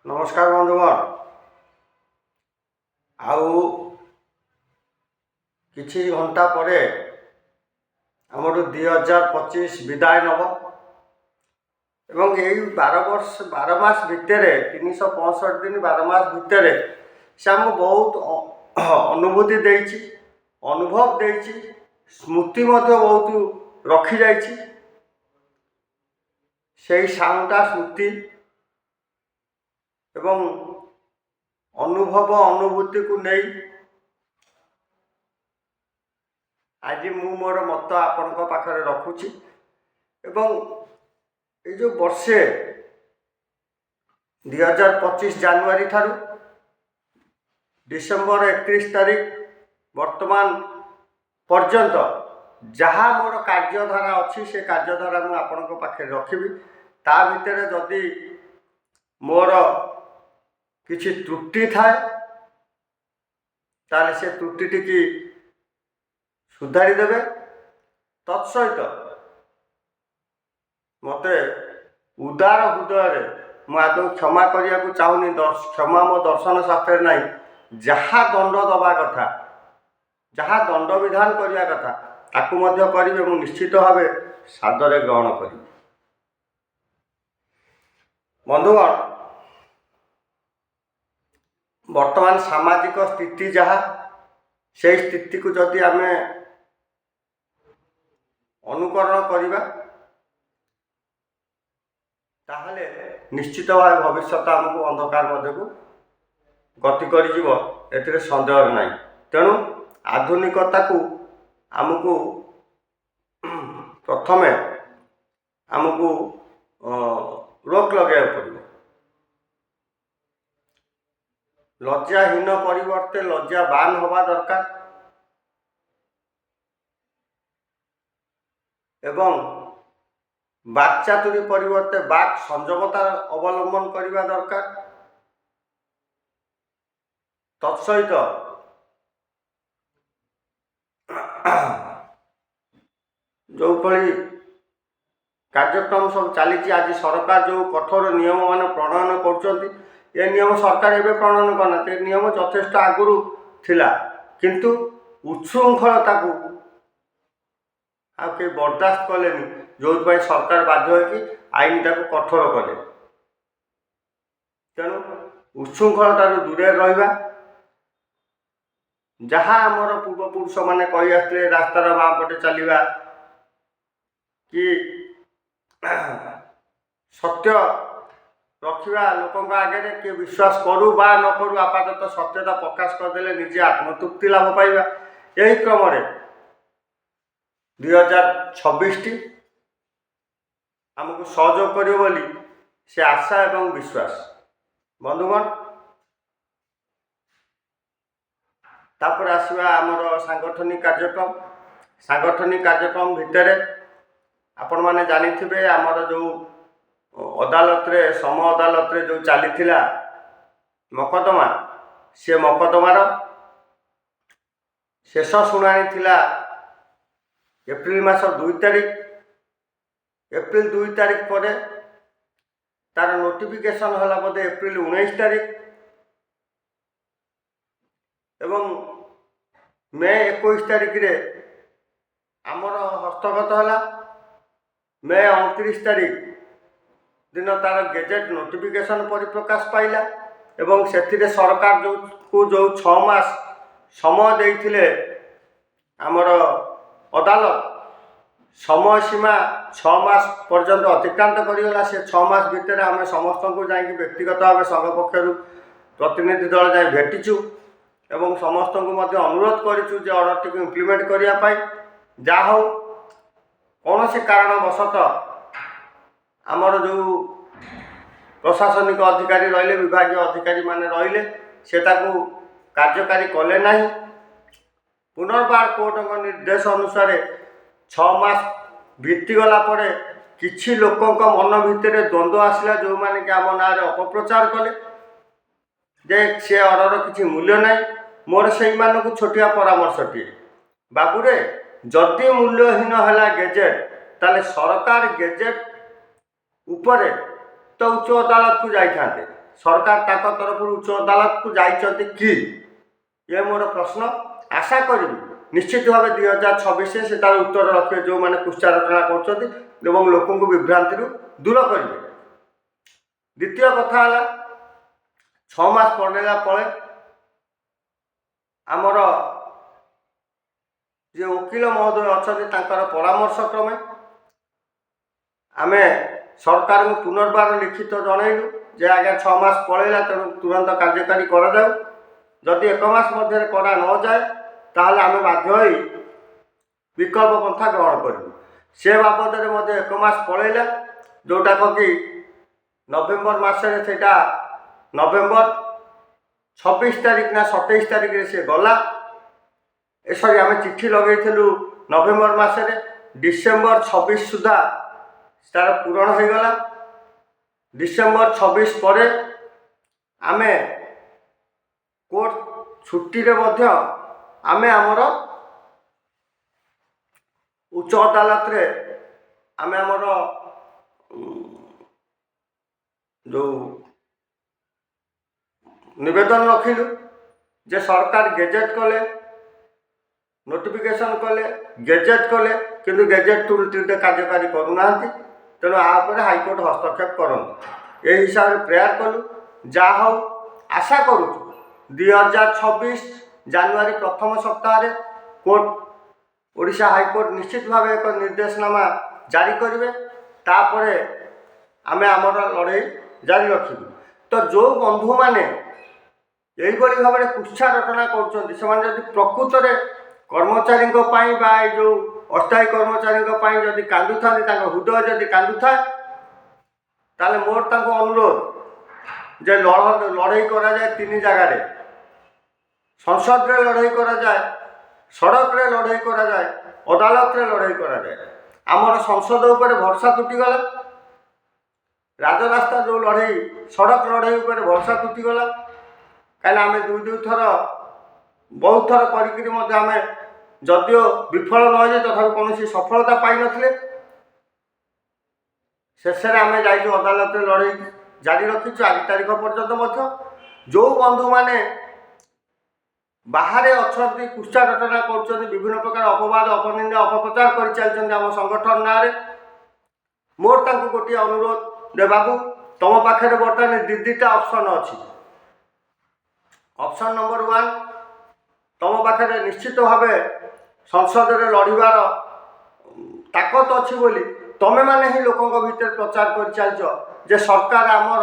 नमस्कार बंधुगण आउ किछि घंटा पर आमर 2025 विदाय नब एवं यही 12 मास भितर 365 दिन 12 मास भितर से आमको बहुत अनुभूति देइछि, अनुभव देइछि, स्मृति मध्य बहुत रखी जाइछि। सेही साउंडा स्मृति एवं अनुभव अनुभूति को नहीं आज मु मोर मत आपण पाखरे रखुछि। एवं ये जो वर्षे 2025 जानुआरी ठारू डिसेम्बर 31 तारीख वर्तमान पर्यंत जहाँ मोर कार्यधारा अच्छी से कार्यधारा मु आपण पाखे रखिबी। ता भितर जदि मोर किछि त्रुटि थाए ताले से त्रुटि की सुधारी देवे। तत्सहित मते उदार हृदय मुझे क्षमा करने को चाहूनी। क्षमा मो दर्शन शास्त्र ना जहाँ दंड दबा कथा जहाँ दंड विधान करने कथा ताकू मध्य करिवे मु निश्चित भाव सादरे ग्रहण करी। बंधुगण वर्तमान सामाजिक स्थिति जहाँ से स्थिति को जदि आम अनुकरण करवा ताहले निश्चित भाव भविष्य आमको अंधकार मध्य को गति कर सन्देह नहीं। तेणु आधुनिकता को आमको प्रथम आमको रोक लगे पड़े। लज्जाहीन परिवर्ते लज्जावान हवा दरकार एवं बाक्चातुरी परिवर्ते बाक संयमता अवलंबन करने दरकार। तत्सहित जो भली कार्यक्रम सब चली आज सरकार जो कठोर नियम मान प्रणयन कर ये नियम सरकार एवं प्रणयन करना नियम यथेष्ट आगुरी थिला किंतु उच्छृंखलता को आके बर्दाश्त कले जो सरकार बाध्य कि आईन टाक कठोर कले। तेणु उच्छृंखलता दूरे रहा जहाँ आमर पूर्वपुरुष मैंने कही आसते रास्तार बाँ पटे चलवा कि सत्य रखा लोक आगे किए विश्वास करू बा न करू आपातत सत्यता प्रकाश करदे निजे आत्मतृप्ति लाभ पाइबा। यही क्रम 2026 आमको सहयोग करियो बोली से आशा एवं विश्वास। बंधुगण तापर आसवा आमर सांगठनिक कार्यक्रम भितर आपण माने जानी थिबे आमर जो अदालत रे सम अदालत रे जो चली मकदमा से मकदमार शेष शुणाणी थिला एप्रिल मास 2 तारीख। एप्रिल 2 तारीख पर तार नोटिफिकेशन हला बोधे एप्रिल 19 तारीख एवं मे 21 तारीख रे आमर हस्तगत हला। मे 29 तारीख दिन तार गेजेट नोटिफिकेशन परिप्रकाश पाइला एवं से सरकार जो 6 मास समय देइथिले आमर अदालत समय सीमा 6 मास पर्यंत अतिक्रांत करिगला। से 6 मास भितर आम समस्त को जाकि व्यक्तिगत भाव संघ पक्षर प्रतिनिधि दल जाए भेटिचु एवं समस्त को मध्य अनुरोध करिचु जे ऑर्डर टी इम्प्लीमेंट करिया जा हो कौन से कारणवशतः आमर जो प्रशासनिक अधिकारी रहिले विभागीय अधिकारी माने रहिले सेटा को कार्यकारी कले नहीं। पुनर्बार कोर्ट निर्देश अनुसार 6 मास बीतीगला परे किछि लोकों मन भितर द्वंद्व आसला जो माने कि आम ना अपप्रचार कले जे से ऑर्डर किछि मूल्य नहीं। मोर से को छोटिया परामर्शटी बाबूरे जदि मूल्यहीन है गेजेट ताले सरकार गेजेट उपरे तो उच्च अदालत को जाइए सरकार ताक तरफ उच्च अदालत को जाइछन्ति कि ये मोर प्रश्न। आशा करी निश्चित भाव 2026 से तार उत्तर रखे जो मैंने कुष्ठा रचना कर लोक विभ्रांति दूर करेंगे। द्वितीय कथा है 6 मास पड़ेगा पड़े आमर जे वकिल महोदय अच्छा परामर्श क्रमे आम सरकार को पुनर्बार लिखित जनइलु जे आज्ञा 6 मास पड़ेगा तेणु तुरंत कार्यकारी जदि 1 मास मध्य करा न जाए ताहले आम बाध्य विकल्प पंथा ग्रहण करूँ। से बाबद में 1 मास पड़ेगा जोटाक कि नवेम्बर मसरे से नवेम्बर 26 तारिख ना 27 तारिख से गला सरी आम चिठी लगेलु नवेम्बर मसरे डिसेम्बर 26 सुधा तार पूरण हो गला। डिसेम्बर 26 पर आम कोर्ट छुट्टी रे मध्य आम आमर उच्च अदालत रे आम आमर जो निवेदन रखिलु जे सरकार गेजेट कले नोटिफिकेशन कले गेजेट कले किंतु गेजेट तुरंत कार्यकारी करूना तेणु आपर हाईकोर्ट हस्तक्षेप करते ये हिसाब से प्रेयर कलु जा हो आशा करूँ 2026 जानुआरी प्रथम सप्ताह कोर्ट ओडिशा हाईकोर्ट निश्चित भाव एक निर्देशनामा जारी करेंगे तापर आम आमर लड़ाई जारी रखिबु। तो जो बंधु मैंने यही भाव में कुष्ठा रचना कर प्रकृत में कर्मचारी जो अस्थायी कर्मचारी जदि कांदु था हृदय जदि कांदु था ताले मोर तांको अनुरोध जे लड़ाई करा जाए 3 जगार संसद रे लड़ाई करा जाए सड़क रे लड़ाई करा जाए अदालत रे लड़ाई करा जाए। आमर संसद उपर भरसा तुटीगला राजरास्ता जो लड़ाई सड़क लड़ाई उपर भरसा तुटीगला कहीं आम 2 थर बहुत थर कर जदिओ विफल न जाए तथा कौन सफलता पाई नथिले शेष में आम जाइए अदालत लड़ाई जारी रखीचु 8 तारिख पर्यंत जो बंधु मैंने बाहर अच्छा कुष्ठा घटना कर विभिन्न प्रकार अपवाद अपनिंदा अपप्रचार कर चलते आम संगठन ना मोर तांको गोटे अनुरोध दे बाबू तुम पाखे बर्तमान 2टा ऑप्शन अच्छी। ऑप्शन नंबर 1 तुम पाखे निश्चित भाव संसद में लड़ार ताकत अच्छी बोली तमें मैंने ही लोकों भीतर प्रचार कर चलच जे सरकार आमर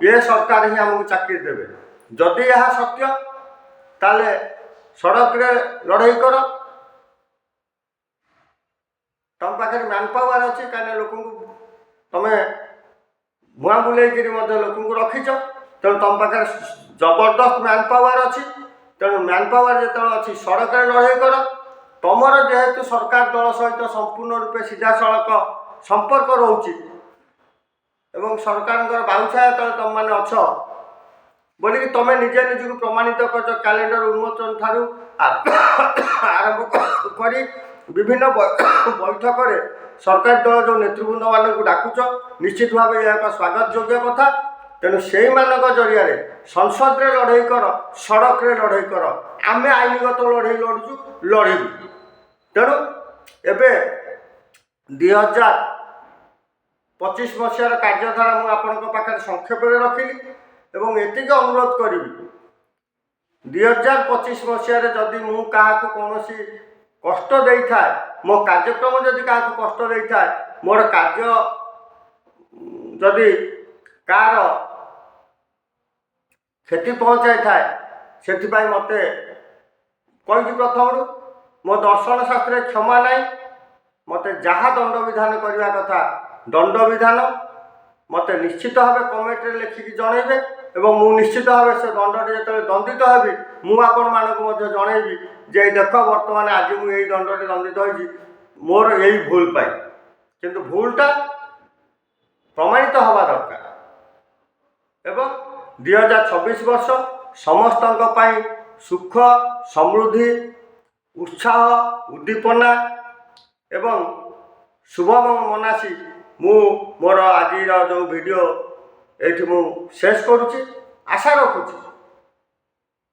ये सरकार ही आमको चाकरी देवे जदि यह सत्य ताले सड़क रे लड़ाई कर तुम पाखे मैन पावर अच्छी कहीं लोक तुम्हें भुआ बुले लोक रखीच तेणु तुम पाखे जबरदस्त मैन पावर अच्छी तेणु मैन पावर जो अच्छी सड़क रे लड़ाई कर तुमर जेहेतु सरकार दल सहित संपूर्ण रूपे सीधा सड़क संपर्क रोचे एवं सरकार बाहुछाया तले तुम मैंने अछ बोलिकी तुम निजे निजी प्रमाणित कर कैलेंडर उन्मोचन ठारू आरंभ कर विभिन्न बैठक में सरकार दल जो नेतृवृंद मान डाकुच निश्चित भाव यह एक स्वागत योग्य कथा। तेणु से जरिया संसद रे लड़ाई कर सड़क रे लड़ाई कर आम आईनगत लड़ाई लड़ुचु लड़ू तेणु एबे 2025 मसीहार कार्यधारा मुझे आपंख संक्षेप में रखिली एवं एतिक अनुरोध करी 2025 मसीह जदि मु क्या कौन कष्ट दे था मो कार्यक्रम जदि क्या कष्ट दे था मोर कार्य जदि कार क्षति पहुँचाई थाए से मत कही प्रथम मो दर्शन शास्त्र क्षमा नाई मत जहाँ दंड विधान करने कथा दंड विधान मत निश्चित भाव कमेंट रे लिखिकी जनइबे एवं मु निश्चित भाव से दंड जो दंडित हेबी मुझे जनइबी जे देख बर्तमान आज मुझे दंड दंडित होगी मोर यही भूल पाई किंतु भूलटा प्रमाणित हवा दरकार एवं 2026 वर्ष समस्त सुख समृद्धि उत्साह उद्दीपना एवं शुभ मनासी मु मोर आज जो वीडियो ये शेष करुच्ची। ଆଶା ରଖୁଛି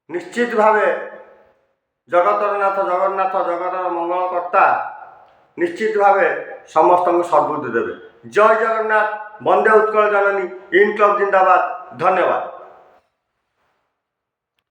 ନିଶ୍ଚିତ ଭାବେ ଜଗତର ନାଥ ଜଗନ୍ନାଥ ଜଗତର ମଙ୍ଗଳକର୍ତ୍ତା ନିଶ୍ଚିତ ଭାବେ ସମସ୍ତଙ୍କୁ ସଦ୍ବୁଦ୍ଧି ଦେବେ। ଜୟ ଜଗନ୍ନାଥ, ବନ୍ଦେ ଉତ୍କଳ ଜନନୀ, ଇନ୍ କ୍ଲବ ଜିନ୍ଦାବାଦ। ଧନ୍ୟବାଦ।